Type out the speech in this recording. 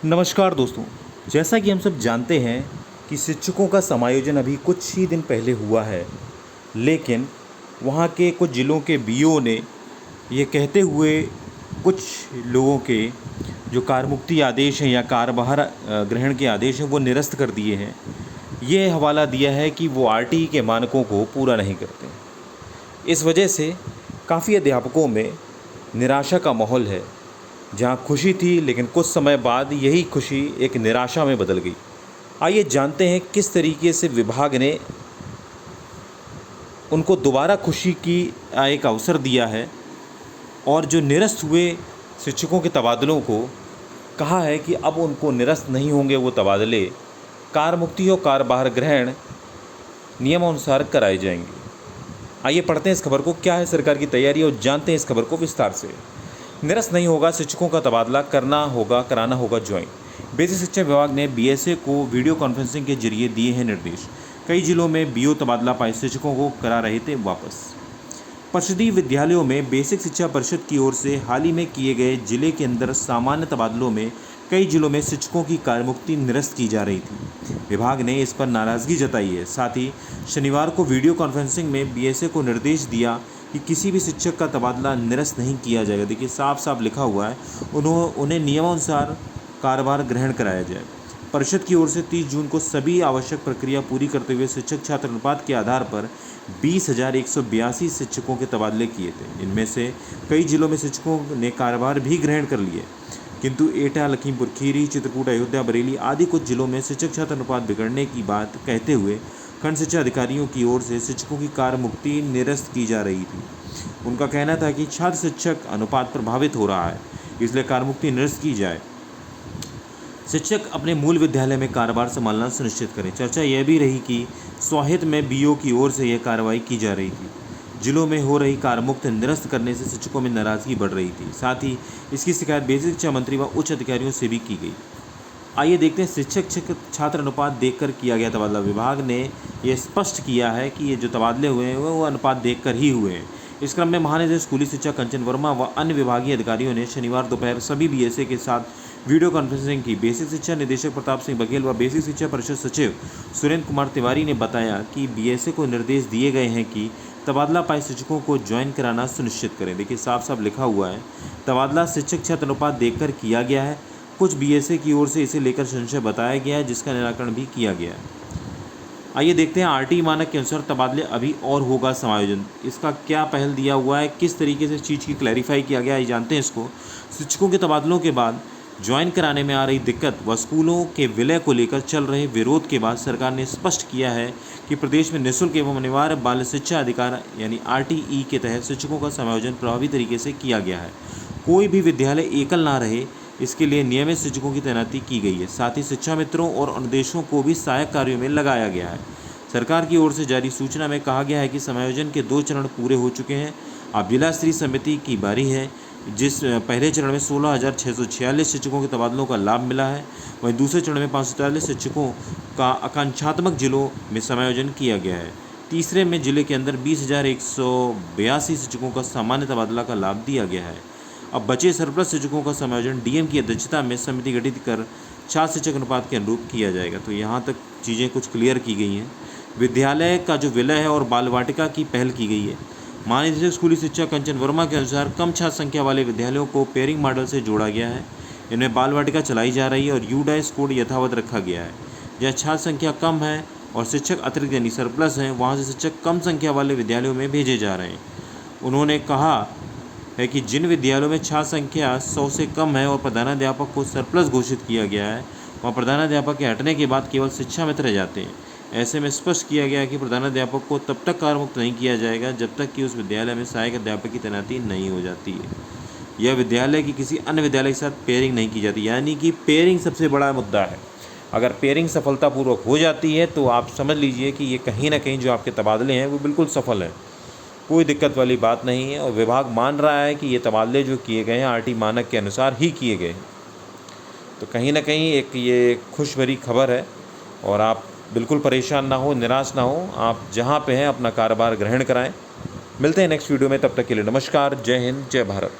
नमस्कार दोस्तों। जैसा कि हम सब जानते हैं कि शिक्षकों का समायोजन अभी कुछ ही दिन पहले हुआ है, लेकिन वहाँ के कुछ ज़िलों के बीओ ने ये कहते हुए कुछ लोगों के जो कारमुक्ति आदेश हैं या कार्यभार ग्रहण के आदेश हैं वो निरस्त कर दिए हैं। ये हवाला दिया है कि वो आरटीई के मानकों को पूरा नहीं करते। इस वजह से काफ़ी अध्यापकों में निराशा का माहौल है। जहाँ खुशी थी, लेकिन कुछ समय बाद यही खुशी एक निराशा में बदल गई। आइए जानते हैं किस तरीके से विभाग ने उनको दोबारा खुशी की एक अवसर दिया है और जो निरस्त हुए शिक्षकों के तबादलों को कहा है कि अब उनको निरस्त नहीं होंगे वो तबादले, कार्यमुक्ति और कार्यभार ग्रहण नियमानुसार कराए जाएंगे। आइए पढ़ते हैं इस खबर को। क्या है सरकार की तैयारी और जानते हैं इस खबर को विस्तार से। निरस्त नहीं होगा शिक्षकों का तबादला, कराना होगा ज्वाइन। बेसिक शिक्षा विभाग ने बीएसए को वीडियो कॉन्फ्रेंसिंग के जरिए दिए हैं निर्देश। कई जिलों में बीओ तबादला पाए शिक्षकों को करा रहे थे वापस। परिषदीय विद्यालयों में बेसिक शिक्षा परिषद की ओर से हाल ही में किए गए जिले के अंदर सामान्य तबादलों में कई जिलों में शिक्षकों की कार्यमुक्ति निरस्त की जा रही थी। विभाग ने इस पर नाराजगी जताई है। साथ ही शनिवार को वीडियो कॉन्फ्रेंसिंग में बीएसए को निर्देश दिया कि किसी भी शिक्षक का तबादला निरस्त नहीं किया जाएगा। देखिए साफ साफ लिखा हुआ है, उन्हें नियमानुसार कार्यभार ग्रहण कराया जाए। परिषद की ओर से 30 जून को सभी आवश्यक प्रक्रिया पूरी करते हुए शिक्षक छात्र अनुपात के आधार पर 20,182 शिक्षकों के तबादले किए थे। इनमें से कई जिलों में शिक्षकों ने कार्यभार भी ग्रहण कर लिए, किंतु एटा, लखीमपुर खीरी, चित्रकूट, अयोध्या, बरेली आदि कुछ जिलों में शिक्षक छात्र अनुपात बिगड़ने की बात कहते हुए खंड शिक्षा अधिकारियों की ओर से शिक्षकों की कार्यमुक्ति निरस्त की जा रही थी। उनका कहना था कि छात्र शिक्षक अनुपात प्रभावित हो रहा है, इसलिए कार्यमुक्ति निरस्त की जाए। शिक्षक अपने मूल विद्यालय में कार्यभार संभालना सुनिश्चित करें। चर्चा यह भी रही कि स्वहित में बीओ की ओर से यह कार्रवाई की जा रही थी। जिलों में हो रही कार्यमुक्त निरस्त करने से शिक्षकों में नाराजगी बढ़ रही थी। साथ ही इसकी शिकायत बेसिक शिक्षा मंत्री व उच्च अधिकारियों से भी की गई। आइए देखते हैं शिक्षक छात्र अनुपात देखकर किया गया तबादला। विभाग ने यह स्पष्ट किया है कि ये जो तबादले हुए हैं वो अनुपात देखकर ही हुए हैं। इस क्रम में महानिदेशक स्कूली शिक्षा कंचन वर्मा व अन्य विभागीय अधिकारियों ने शनिवार दोपहर सभी बीएसए के साथ वीडियो कॉन्फ्रेंसिंग की। बेसिक शिक्षा निदेशक प्रताप सिंह बघेल व बेसिक शिक्षा परिषद सचिव सुरेंद्र कुमार तिवारी ने बताया कि बीएसए को निर्देश दिए गए हैं कि तबादला पाए शिक्षकों को ज्वाइन कराना सुनिश्चित करें। देखिए साफ साफ लिखा हुआ है, तबादला शिक्षक छात्र अनुपात देखकर किया गया है। कुछ बीएसए की ओर से इसे लेकर संशय बताया गया है, जिसका निराकरण भी किया गया है। आइए देखते हैं आरटीई मानक के अनुसार तबादले अभी और होगा समायोजन। इसका क्या पहल दिया हुआ है, किस तरीके से चीज़ की क्लैरिफाई किया गया है, जानते हैं इसको। शिक्षकों के तबादलों के बाद ज्वाइन कराने में आ रही दिक्कत व स्कूलों के विलय को लेकर चल रहे विरोध के बाद सरकार ने स्पष्ट किया है कि प्रदेश में निःशुल्क एवं अनिवार्य बाल शिक्षा अधिकार यानी आरटीई के तहत शिक्षकों का समायोजन प्रभावी तरीके से किया गया है। कोई भी विद्यालय एकल ना रहे, इसके लिए नियमित शिक्षकों की तैनाती की गई है। साथ ही शिक्षा मित्रों और अनुदेशों को भी सहायक कार्यों में लगाया गया है। सरकार की ओर से जारी सूचना में कहा गया है कि समायोजन के 2 चरण पूरे हो चुके हैं। अब जिला स्तरीय समिति की बारी है, जिस पहले चरण में 16,646 शिक्षकों के तबादलों का लाभ मिला है, वहीं दूसरे चरण में 540 शिक्षकों का आकांक्षात्मक जिलों में समायोजन किया गया है। तीसरे में जिले के अंदर 20,182 शिक्षकों का सामान्य तबादला का लाभ दिया गया है। अब बचे सरप्लस शिक्षकों का समायोजन डीएम की अध्यक्षता में समिति गठित कर छात्र शिक्षक अनुपात के अनुरूप किया जाएगा। तो यहाँ तक चीज़ें कुछ क्लियर की गई हैं। विद्यालय का जो विलय है और बाल वाटिका की पहल की गई है। महानिदेशक स्कूली शिक्षा कंचन वर्मा के अनुसार कम छात्र संख्या वाले विद्यालयों को पेयरिंग मॉडल से जोड़ा गया है। इनमें बाल वाटिका चलाई जा रही है और यूडाइस कोड यथावत रखा गया है। जहाँ छात्र संख्या कम है और शिक्षक अतिरिक्त यानी सरप्लस हैं, वहाँ से शिक्षक कम संख्या वाले विद्यालयों में भेजे जा रहे हैं। उन्होंने कहा है कि जिन विद्यालयों में छात्र संख्या 100 से कम है और प्रधानाध्यापक को सरप्लस घोषित किया गया है, वहाँ प्रधानाध्यापक के हटने के बाद केवल शिक्षा मित्र रह जाते हैं। ऐसे में स्पष्ट किया गया है कि प्रधानाध्यापक को तब तक कार्यमुक्त नहीं किया जाएगा जब तक कि उस विद्यालय में सहायक अध्यापक की तैनाती नहीं हो जाती है। यह विद्यालय की किसी अन्य विद्यालय के साथ पेयरिंग नहीं की जाती, यानी कि पेयरिंग सबसे बड़ा मुद्दा है। अगर पेयरिंग सफलतापूर्वक हो जाती है तो आप समझ लीजिए कि ये कहीं ना कहीं जो आपके तबादले हैं वो बिल्कुल सफल हैं, कोई दिक्कत वाली बात नहीं है। और विभाग मान रहा है कि ये तबादले जो किए गए हैं आरटीई मानक के अनुसार ही किए गए हैं। तो कहीं ना कहीं एक ये खुश भरी खबर है और आप बिल्कुल परेशान ना हो, निराश ना हो। आप जहाँ पे हैं अपना कार्यभार ग्रहण कराएं। मिलते हैं नेक्स्ट वीडियो में, तब तक के लिए नमस्कार, जय हिंद, जय भारत।